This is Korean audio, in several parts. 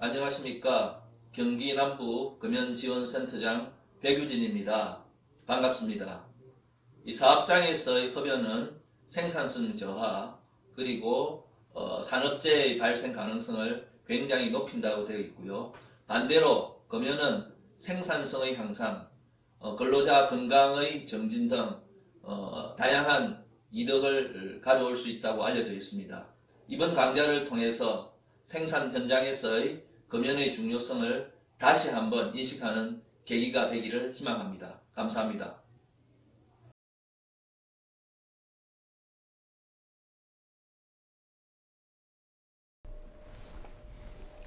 안녕하십니까. 경기 남부 금연지원센터장 백유진입니다. 반갑습니다. 이 사업장에서의 흡연은 생산성 저하 그리고 산업재해의 발생 가능성을 굉장히 높인다고 되어 있고요. 반대로 금연은 생산성의 향상, 근로자 건강의 정진 등 다양한 이득을 가져올 수 있다고 알려져 있습니다. 이번 강좌를 통해서 생산 현장에서의 금연의 중요성을 다시 한번 인식하는 계기가 되기를 희망합니다. 감사합니다.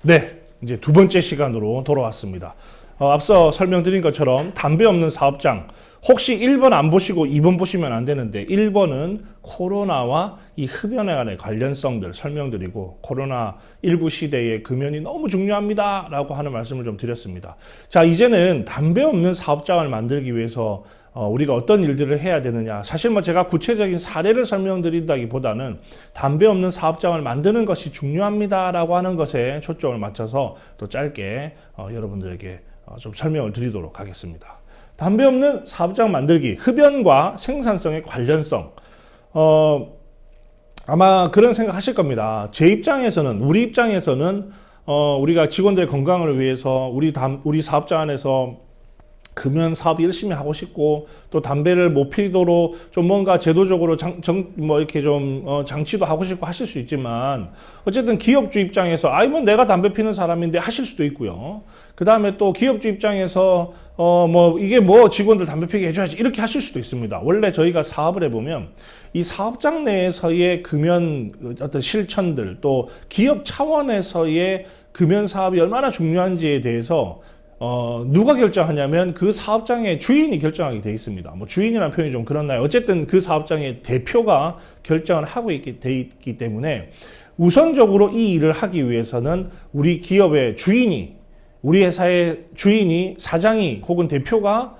네, 이제 두 번째 시간으로 돌아왔습니다. 앞서 설명드린 것처럼 담배 없는 사업장, 혹시 1번 안 보시고 2번 보시면 안 되는데 1번은 코로나와 이 흡연에 관한 관련성들 설명드리고 코로나19 시대에 금연이 너무 중요합니다 라고 하는 말씀을 좀 드렸습니다. 자, 이제는 담배 없는 사업장을 만들기 위해서 우리가 어떤 일들을 해야 되느냐. 사실 제가 구체적인 사례를 설명드린다기보다는 담배 없는 사업장을 만드는 것이 중요합니다라고 하는 것에 초점을 맞춰서 또 짧게 여러분들에게 좀 설명을 드리도록 하겠습니다. 담배 없는 사업장 만들기, 흡연과 생산성의 관련성. 아마 그런 생각 하실 겁니다. 제 입장에서는, 우리 입장에서는 우리가 직원들의 건강을 위해서 우리 사업장 안에서 금연 사업 열심히 하고 싶고 또 담배를 못 피도록 좀 뭔가 제도적으로 이렇게 좀 장치도 하고 싶고 하실 수 있지만 어쨌든 기업주 입장에서 내가 담배 피는 사람인데 하실 수도 있고요. 그 다음에 또 기업주 입장에서 이게 직원들 담배 피게 해줘야지 이렇게 하실 수도 있습니다. 원래 저희가 사업을 해보면 이 사업장 내에서의 금연 어떤 실천들 또 기업 차원에서의 금연 사업이 얼마나 중요한지에 대해서 누가 결정하냐면 그 사업장의 주인이 결정하게 돼 있습니다. 주인이라는 표현이 좀 그렇나요? 어쨌든 그 사업장의 대표가 결정을 하고 돼 있기 때문에 우선적으로 이 일을 하기 위해서는 우리 기업의 주인이, 우리 회사의 주인이, 사장이 혹은 대표가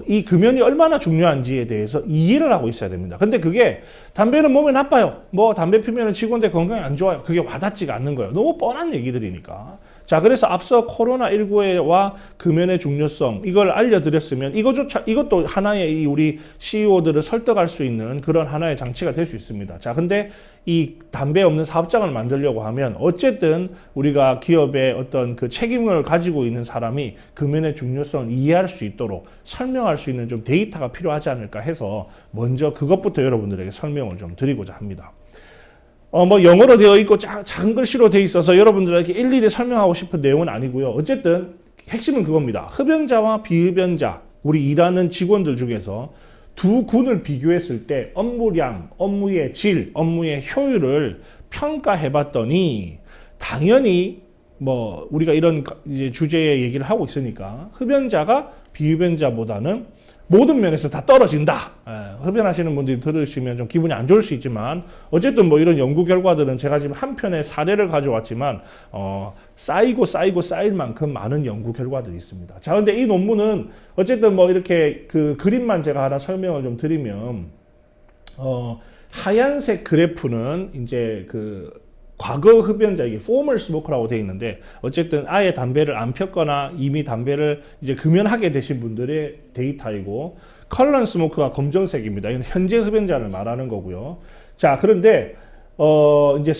이 금연이 얼마나 중요한지에 대해서 이해를 하고 있어야 됩니다. 근데 그게 담배는 몸에 나빠요. 담배 피면 직원들 건강에 안 좋아요. 그게 와닿지가 않는 거예요. 너무 뻔한 얘기들이니까. 자, 그래서 앞서 코로나19와 금연의 중요성 이걸 알려드렸으면 이것도 하나의 우리 CEO들을 설득할 수 있는 그런 하나의 장치가 될 수 있습니다. 자, 근데 이 담배 없는 사업장을 만들려고 하면 어쨌든 우리가 기업의 어떤 그 책임을 가지고 있는 사람이 금연의 중요성을 이해할 수 있도록 설명할 수 있는 좀 데이터가 필요하지 않을까 해서 먼저 그것부터 여러분들에게 설명을 좀 드리고자 합니다. 영어로 되어 있고 작은 글씨로 되어 있어서 여러분들에게 일일이 설명하고 싶은 내용은 아니고요. 어쨌든 핵심은 그겁니다. 흡연자와 비흡연자, 우리 일하는 직원들 중에서 두 군을 비교했을 때 업무량, 업무의 질, 업무의 효율을 평가해 봤더니 당연히 우리가 이런 이제 주제의 얘기를 하고 있으니까 흡연자가 비흡연자보다는 모든 면에서 다 떨어진다. 흡연하시는 분들이 들으시면 좀 기분이 안 좋을 수 있지만 어쨌든 이런 연구 결과들은 제가 지금 한 편의 사례를 가져왔지만 쌓일 만큼 많은 연구 결과들이 있습니다. 자, 근데 이 논문은 어쨌든 이렇게 그 그림만 제가 하나 설명을 좀 드리면 하얀색 그래프는 이제 그 과거 흡연자, 이게 포멀 스모커라고 되어 있는데 어쨌든 아예 담배를 안 폈거나 이미 담배를 이제 금연하게 되신 분들의 데이터이고 컬런 스모크가 검정색입니다. 이건 현재 흡연자를 말하는 거고요. 자, 그런데 이제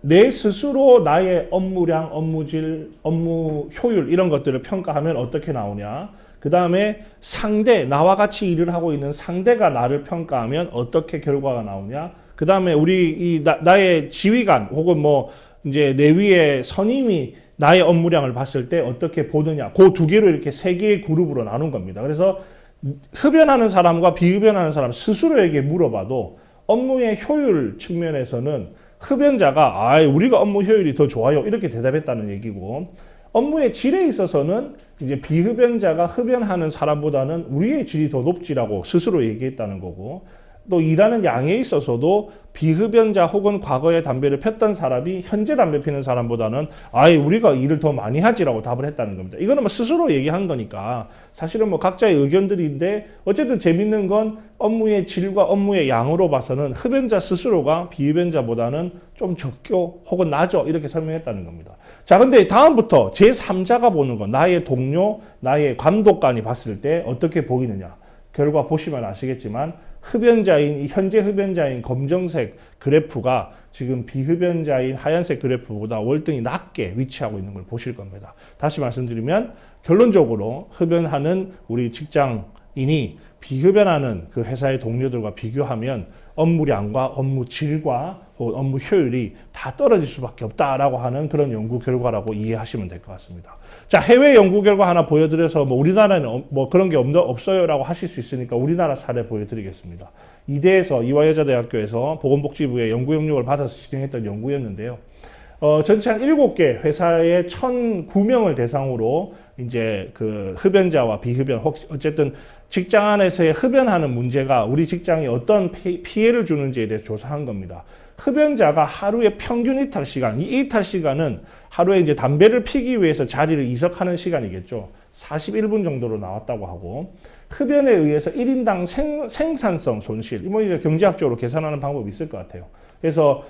내 스스로 나의 업무량, 업무질, 업무 효율 이런 것들을 평가하면 어떻게 나오냐? 그 다음에 나와 같이 일을 하고 있는 상대가 나를 평가하면 어떻게 결과가 나오냐? 그 다음에 나의 지휘관 혹은 이제 내 위에 선임이 나의 업무량을 봤을 때 어떻게 보느냐. 그 두 개로 이렇게 세 개의 그룹으로 나눈 겁니다. 그래서 흡연하는 사람과 비흡연하는 사람 스스로에게 물어봐도 업무의 효율 측면에서는 흡연자가 우리가 업무 효율이 더 좋아요 이렇게 대답했다는 얘기고 업무의 질에 있어서는 이제 비흡연자가 흡연하는 사람보다는 우리의 질이 더 높지라고 스스로 얘기했다는 거고 또 일하는 양에 있어서도 비흡연자 혹은 과거에 담배를 폈던 사람이 현재 담배 피는 사람보다는 아예 우리가 일을 더 많이 하지라고 답을 했다는 겁니다. 이거는 뭐 스스로 얘기한 거니까 사실은 뭐 각자의 의견들인데 어쨌든 재밌는 건 업무의 질과 업무의 양으로 봐서는 흡연자 스스로가 비흡연자보다는 좀 적고 혹은 낮죠 이렇게 설명했다는 겁니다. 자, 근데 다음부터 제3자가 보는 건 나의 동료, 나의 감독관이 봤을 때 어떻게 보이느냐. 결과 보시면 아시겠지만 흡연자인 현재 흡연자인 검정색 그래프가 지금 비흡연자인 하얀색 그래프보다 월등히 낮게 위치하고 있는 걸 보실 겁니다. 다시 말씀드리면 결론적으로 흡연하는 우리 직장인이 비흡연하는 그 회사의 동료들과 비교하면 업무량과 업무 질과 업무 효율이 다 떨어질 수밖에 없다라고 하는 그런 연구 결과라고 이해하시면 될 것 같습니다. 자, 해외 연구 결과 하나 보여드려서 뭐 우리나라는 뭐 그런 게 없어요라고 하실 수 있으니까 우리나라 사례 보여드리겠습니다. 이대에서 이화여자대학교에서 보건복지부의 연구 영역을 받아서 진행했던 연구였는데요. 전체 한 7개 회사의 1,009명을 대상으로 이제 그 흡연자와 비흡연, 어쨌든 직장 안에서의 흡연하는 문제가 우리 직장에 어떤 피해를 주는지에 대해 조사한 겁니다. 흡연자가 하루에 평균 이탈 시간, 이 이탈 시간은 하루에 이제 담배를 피기 위해서 자리를 이석하는 시간이겠죠. 41분 정도로 나왔다고 하고, 흡연에 의해서 1인당 생산성 손실, 뭐 이제 경제학적으로 계산하는 방법이 있을 것 같아요. 그래서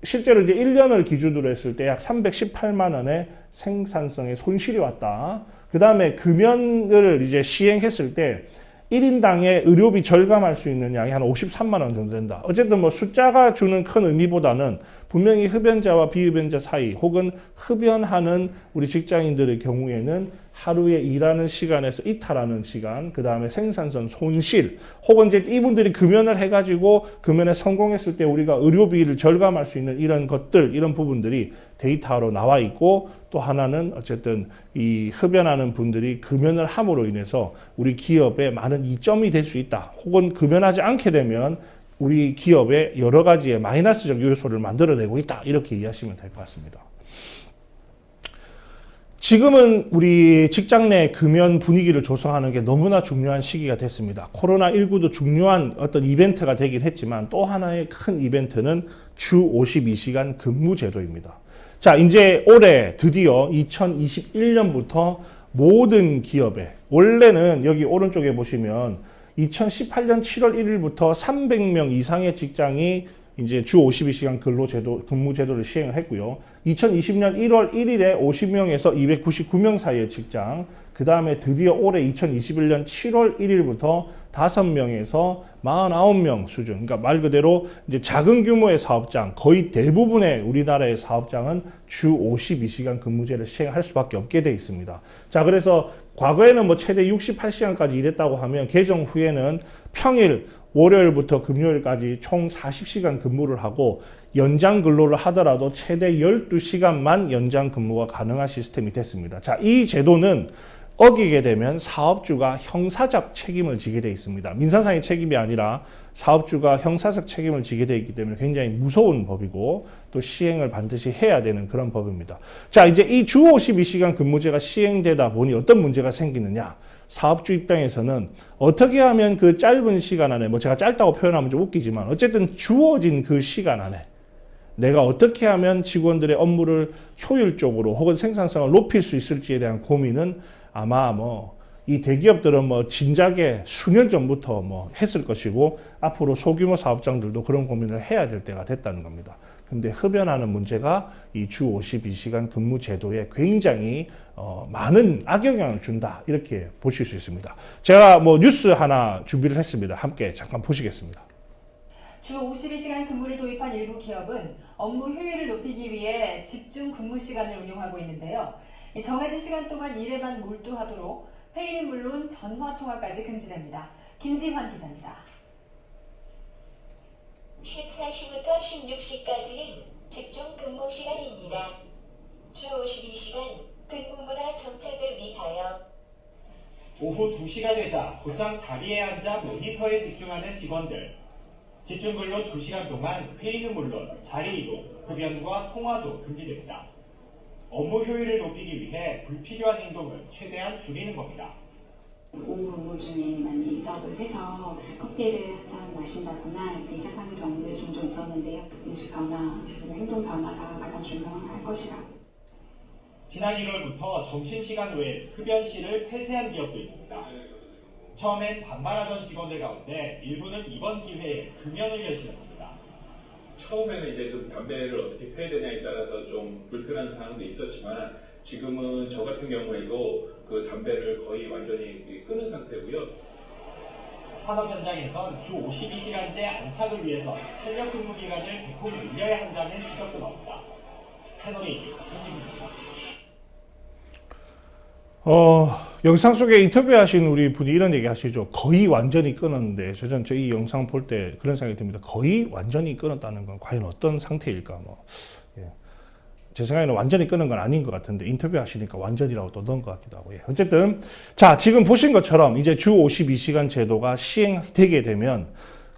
실제로 이제 1년을 기준으로 했을 때 약 318만 원의 생산성의 손실이 왔다. 그 다음에 금연을 이제 시행했을 때 1인당의 의료비 절감할 수 있는 양이 한 53만 원 정도 된다. 어쨌든 뭐 숫자가 주는 큰 의미보다는 분명히 흡연자와 비흡연자 사이 혹은 흡연하는 우리 직장인들의 경우에는 하루에 일하는 시간에서 이탈하는 시간, 그 다음에 생산성 손실, 혹은 이제 이분들이 금연을 해가지고 금연에 성공했을 때 우리가 의료비를 절감할 수 있는 이런 것들, 이런 부분들이 데이터로 나와 있고, 또 하나는 어쨌든 이 흡연하는 분들이 금연을 함으로 인해서 우리 기업에 많은 이점이 될 수 있다. 혹은 금연하지 않게 되면 우리 기업에 여러 가지의 마이너스적 요소를 만들어내고 있다. 이렇게 이해하시면 될 것 같습니다. 지금은 우리 직장 내 금연 분위기를 조성하는 게 너무나 중요한 시기가 됐습니다. 코로나19도 중요한 어떤 이벤트가 되긴 했지만 또 하나의 큰 이벤트는 주 52시간 근무 제도입니다. 자, 이제 올해 드디어 2021년부터 모든 기업에, 원래는 여기 오른쪽에 보시면 2018년 7월 1일부터 300명 이상의 직장이 이제 주 52시간 근무 제도를 시행을 했고요. 2020년 1월 1일에 50명에서 299명 사이의 직장, 그 다음에 드디어 올해 2021년 7월 1일부터 5명에서 49명 수준, 그러니까 말 그대로 이제 작은 규모의 사업장, 거의 대부분의 우리나라의 사업장은 주 52시간 근무제를 시행할 수밖에 없게 돼 있습니다. 자, 그래서 과거에는 뭐 최대 68시간까지 일했다고 하면 개정 후에는 평일 월요일부터 금요일까지 총 40시간 근무를 하고 연장 근로를 하더라도 최대 12시간만 연장 근무가 가능한 시스템이 됐습니다. 자, 이 제도는 어기게 되면 사업주가 형사적 책임을 지게 돼 있습니다. 민사상의 책임이 아니라 사업주가 형사적 책임을 지게 돼 있기 때문에 굉장히 무서운 법이고 또 시행을 반드시 해야 되는 그런 법입니다. 자, 이제 이 주 52시간 근무제가 시행되다 보니 어떤 문제가 생기느냐? 사업주 입장에서는 어떻게 하면 그 짧은 시간 안에, 뭐 제가 짧다고 표현하면 좀 웃기지만 어쨌든 주어진 그 시간 안에 내가 어떻게 하면 직원들의 업무를 효율적으로 혹은 생산성을 높일 수 있을지에 대한 고민은 아마 뭐 이 대기업들은 뭐 진작에 수년 전부터 뭐 했을 것이고 앞으로 소규모 사업장들도 그런 고민을 해야 될 때가 됐다는 겁니다. 근데 흡연하는 문제가 이 주 52시간 근무 제도에 굉장히 많은 악영향을 준다. 이렇게 보실 수 있습니다. 제가 뭐 뉴스 하나 준비를 했습니다. 함께 잠깐 보시겠습니다. 주 52시간 근무를 도입한 일부 기업은 업무 효율을 높이기 위해 집중 근무 시간을 운영하고 있는데요. 정해진 시간 동안 일에만 몰두하도록 회의는 물론 전화 통화까지 금지됩니다. 김지환 기자입니다. 14시부터 16시까지는 집중 근무 시간입니다. 주 52시간 근무 문화 정착을 위하여 오후 2시가 되자 곧장 자리에 앉아 모니터에 집중하는 직원들. 집중 근로 2시간 동안 회의는 물론 자리 이동, 흡연과 통화도 금지됩니다. 업무 효율을 높이기 위해 불필요한 행동을 최대한 줄이는 겁니다. 오후 근무 중에 많이 이석을 해서 커피를 한 잔 마신다거나 이렇게 이상하는 경우들이 종종 있었는데요. 인식 변화, 그리고 행동 변화가 가장 중요할 것이라고. 지난 1월부터 점심시간 외에 흡연실을 폐쇄한 기업도 있습니다. 처음엔 반발하던 직원들 가운데 일부는 이번 기회에 금연을 결심했습니다. 처음에는 이제 좀 담배를 어떻게 펴야 되냐에 따라서 좀 불편한 상황도 있었지만 지금은 저 같은 경우에도 그 담배를 거의 완전히 끊은 상태고요. 산업 현장에선 주 52시간제 안착을 위해서 탄력 근무 기간을 대폭 늘려야 한다는 지적도 나옵니다. 채널A 김진입니다. 영상 속에 인터뷰하신 우리 분이 이런 얘기 하시죠. 거의 완전히 끊었는데, 저는 이 영상 볼 때 그런 생각이 듭니다. 거의 완전히 끊었다는 건 과연 어떤 상태일까? 제 생각에는 완전히 끊은 건 아닌 것 같은데, 인터뷰하시니까 완전이라고 또 넣은 것 같기도 하고. 어쨌든, 자, 지금 보신 것처럼 이제 주 52시간 제도가 시행되게 되면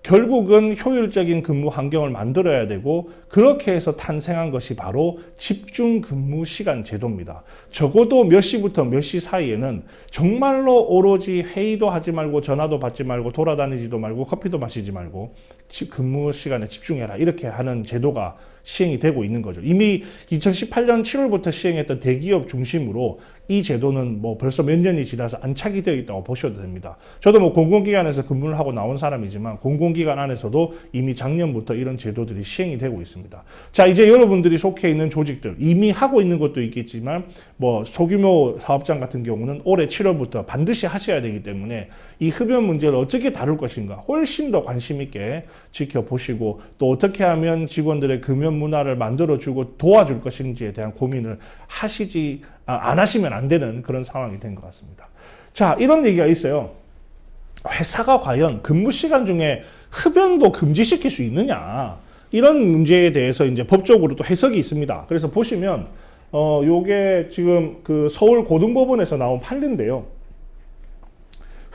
결국은 효율적인 근무 환경을 만들어야 되고, 그렇게 해서 탄생한 것이 바로 집중 근무 시간 제도입니다. 적어도 몇 시부터 몇 시 사이에는 정말로 오로지 회의도 하지 말고 전화도 받지 말고 돌아다니지도 말고 커피도 마시지 말고 근무 시간에 집중해라, 이렇게 하는 제도가 시행이 되고 있는 거죠. 이미 2018년 7월부터 시행했던 대기업 중심으로 이 제도는 뭐 벌써 몇 년이 지나서 안착이 되어 있다고 보셔도 됩니다. 저도 뭐 공공기관에서 근무를 하고 나온 사람이지만 공공기관 안에서도 이미 작년부터 이런 제도들이 시행이 되고 있습니다. 자, 이제 여러분들이 속해 있는 조직들, 이미 하고 있는 것도 있겠지만 뭐 소규모 사업장 같은 경우는 올해 7월부터 반드시 하셔야 되기 때문에 이 흡연 문제를 어떻게 다룰 것인가 훨씬 더 관심 있게 지켜보시고, 또 어떻게 하면 직원들의 금연 문화를 만들어주고 도와줄 것인지에 대한 고민을 안 하시면 안 되는 그런 상황이 된 것 같습니다. 자, 이런 얘기가 있어요. 회사가 과연 근무 시간 중에 흡연도 금지시킬 수 있느냐, 이런 문제에 대해서 이제 법적으로 또 해석이 있습니다. 그래서 보시면 요게 지금 그 서울 고등법원에서 나온 판례인데요.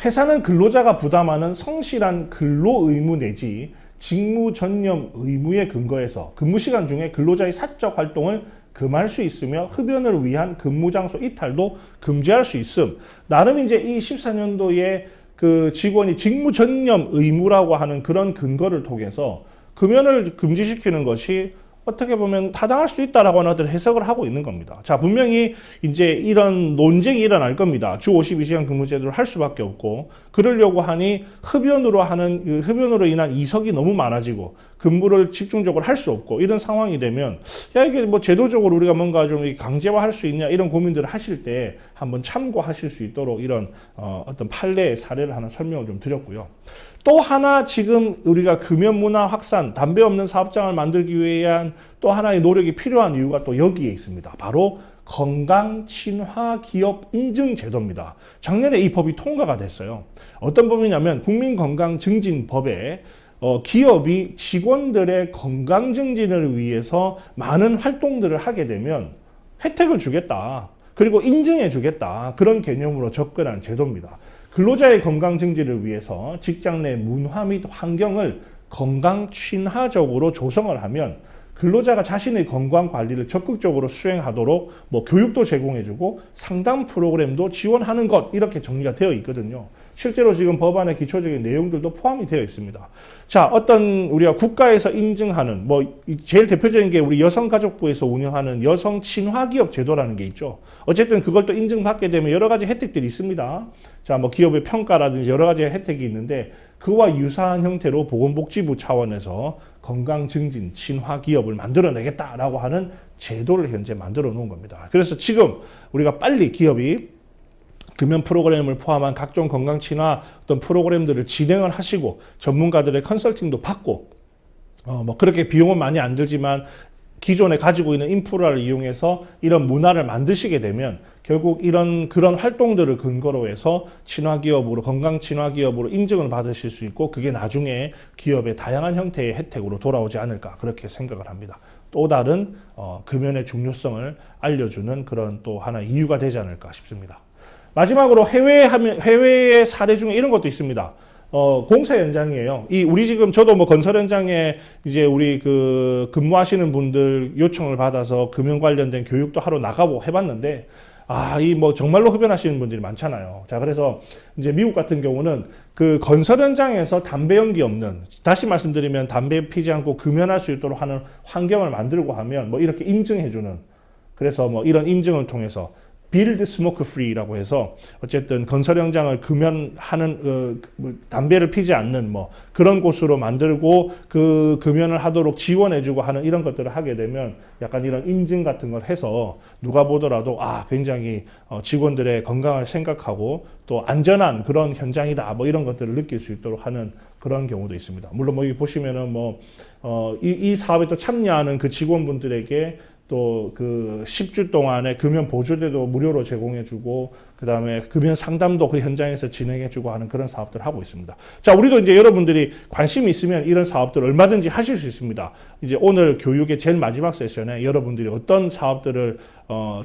회사는 근로자가 부담하는 성실한 근로 의무 내지 직무 전념 의무에 근거해서 근무 시간 중에 근로자의 사적 활동을 금할 수 있으며 흡연을 위한 근무 장소 이탈도 금지할 수 있음. 나름 이제 이 14년도에 그 직원이 직무 전념 의무라고 하는 그런 근거를 통해서 금연을 금지시키는 것이 어떻게 보면 타당할 수 있다라고 하는 어떤 해석을 하고 있는 겁니다. 자, 분명히 이제 이런 논쟁이 일어날 겁니다. 주 52시간 근무제도를 할 수밖에 없고, 그러려고 하니 흡연으로 인한 이석이 너무 많아지고 근무를 집중적으로 할 수 없고, 이런 상황이 되면 이게 뭐 제도적으로 우리가 뭔가 좀 강제화할 수 있냐, 이런 고민들을 하실 때 한번 참고하실 수 있도록 이런 어떤 판례의 사례를 하나 설명을 좀 드렸고요. 또 하나 지금 우리가 금연 문화 확산, 담배 없는 사업장을 만들기 위한 또 하나의 노력이 필요한 이유가 또 여기에 있습니다. 바로 건강 친화 기업 인증 제도입니다. 작년에 이 법이 통과가 됐어요. 어떤 법이냐면 국민건강증진법에 기업이 직원들의 건강 증진을 위해서 많은 활동들을 하게 되면 혜택을 주겠다, 그리고 인증해 주겠다, 그런 개념으로 접근한 제도입니다. 근로자의 건강 증진을 위해서 직장 내 문화 및 환경을 건강 친화적으로 조성을 하면 근로자가 자신의 건강 관리를 적극적으로 수행하도록 뭐 교육도 제공해주고 상담 프로그램도 지원하는 것, 이렇게 정리가 되어 있거든요. 실제로 지금 법안의 기초적인 내용들도 포함이 되어 있습니다. 자, 어떤 우리가 국가에서 인증하는 뭐 제일 대표적인 게 우리 여성가족부에서 운영하는 여성 친화기업 제도라는 게 있죠. 어쨌든 그걸 또 인증받게 되면 여러 가지 혜택들이 있습니다. 자, 뭐 기업의 평가라든지 여러 가지 혜택이 있는데, 그와 유사한 형태로 보건복지부 차원에서 건강증진 친화기업을 만들어내겠다라고 하는 제도를 현재 만들어 놓은 겁니다. 그래서 지금 우리가 빨리 기업이 금연 프로그램을 포함한 각종 건강 친화 어떤 프로그램들을 진행을 하시고 전문가들의 컨설팅도 받고 뭐 그렇게 비용은 많이 안 들지만 기존에 가지고 있는 인프라를 이용해서 이런 문화를 만드시게 되면 결국 그런 활동들을 근거로 해서 친화기업으로, 건강 친화기업으로 인증을 받으실 수 있고, 그게 나중에 기업의 다양한 형태의 혜택으로 돌아오지 않을까, 그렇게 생각을 합니다. 또 다른 금연의 중요성을 알려주는 그런 또 하나의 이유가 되지 않을까 싶습니다. 마지막으로 해외의 사례 중에 이런 것도 있습니다. 공사 현장이에요. 우리 지금 저도 뭐 건설 현장에 이제 우리 근무하시는 분들 요청을 받아서 금연 관련된 교육도 하러 나가고 해봤는데, 이 뭐 정말로 흡연하시는 분들이 많잖아요. 자, 그래서 이제 미국 같은 경우는 그 건설 현장에서 담배 연기 없는, 다시 말씀드리면 담배 피지 않고 금연할 수 있도록 하는 환경을 만들고 하면 뭐 이렇게 인증해주는, 그래서 뭐 이런 인증을 통해서 Build Smoke Free라고 해서 어쨌든 건설 현장을 금연하는 담배를 피지 않는 뭐 그런 곳으로 만들고 그 금연을 하도록 지원해주고 하는 이런 것들을 하게 되면 약간 이런 인증 같은 걸 해서 누가 보더라도 굉장히 직원들의 건강을 생각하고 또 안전한 그런 현장이다 뭐 이런 것들을 느낄 수 있도록 하는 그런 경우도 있습니다. 물론 뭐 여기 보시면은 이 사업에 또 참여하는 그 직원분들에게 또 그 10주 동안의 금연 보조제도 무료로 제공해주고, 그 다음에 금연 상담도 그 현장에서 진행해주고 하는 그런 사업들을 하고 있습니다. 자, 우리도 이제 여러분들이 관심이 있으면 이런 사업들을 얼마든지 하실 수 있습니다. 이제 오늘 교육의 제일 마지막 세션에 여러분들이 어떤 사업들을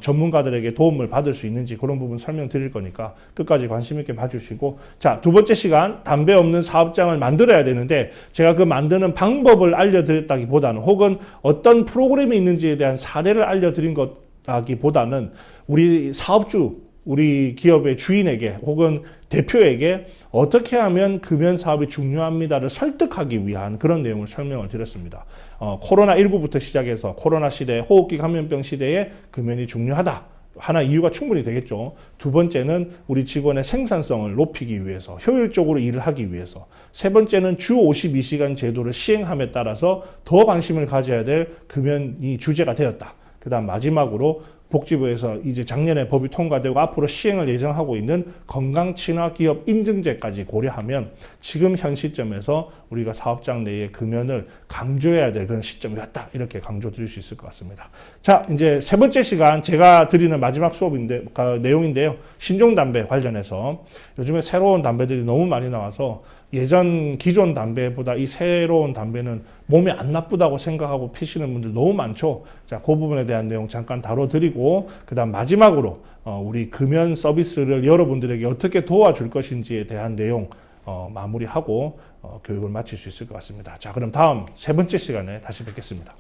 전문가들에게 도움을 받을 수 있는지 그런 부분 설명드릴 거니까 끝까지 관심 있게 봐주시고, 자, 두 번째 시간 담배 없는 사업장을 만들어야 되는데 제가 그 만드는 방법을 알려드렸다기보다는, 혹은 어떤 프로그램이 있는지에 대한 사례를 알려드린 것라기보다는 우리 사업주, 우리 기업의 주인에게 혹은 대표에게 어떻게 하면 금연 사업이 중요합니다를 설득하기 위한 그런 내용을 설명을 드렸습니다. 코로나19부터 시작해서 코로나 시대, 호흡기 감염병 시대에 금연이 중요하다. 하나 이유가 충분히 되겠죠. 두 번째는 우리 직원의 생산성을 높이기 위해서, 효율적으로 일을 하기 위해서. 세 번째는 주 52시간 제도를 시행함에 따라서 더 관심을 가져야 될 금연이 주제가 되었다. 그 다음 마지막으로 복지부에서 이제 작년에 법이 통과되고 앞으로 시행을 예정하고 있는 건강친화기업 인증제까지 고려하면 지금 현 시점에서 우리가 사업장 내에 금연을 강조해야 될 그런 시점이었다. 이렇게 강조드릴 수 있을 것 같습니다. 자, 이제 세 번째 시간 제가 드리는 마지막 수업인데, 내용인데요. 신종담배 관련해서 요즘에 새로운 담배들이 너무 많이 나와서 기존 담배보다 이 새로운 담배는 몸에 안 나쁘다고 생각하고 피시는 분들 너무 많죠. 자, 그 부분에 대한 내용 잠깐 다뤄드리고, 그 다음 마지막으로 우리 금연 서비스를 여러분들에게 어떻게 도와줄 것인지에 대한 내용 마무리하고 교육을 마칠 수 있을 것 같습니다. 자, 그럼 다음 세 번째 시간에 다시 뵙겠습니다.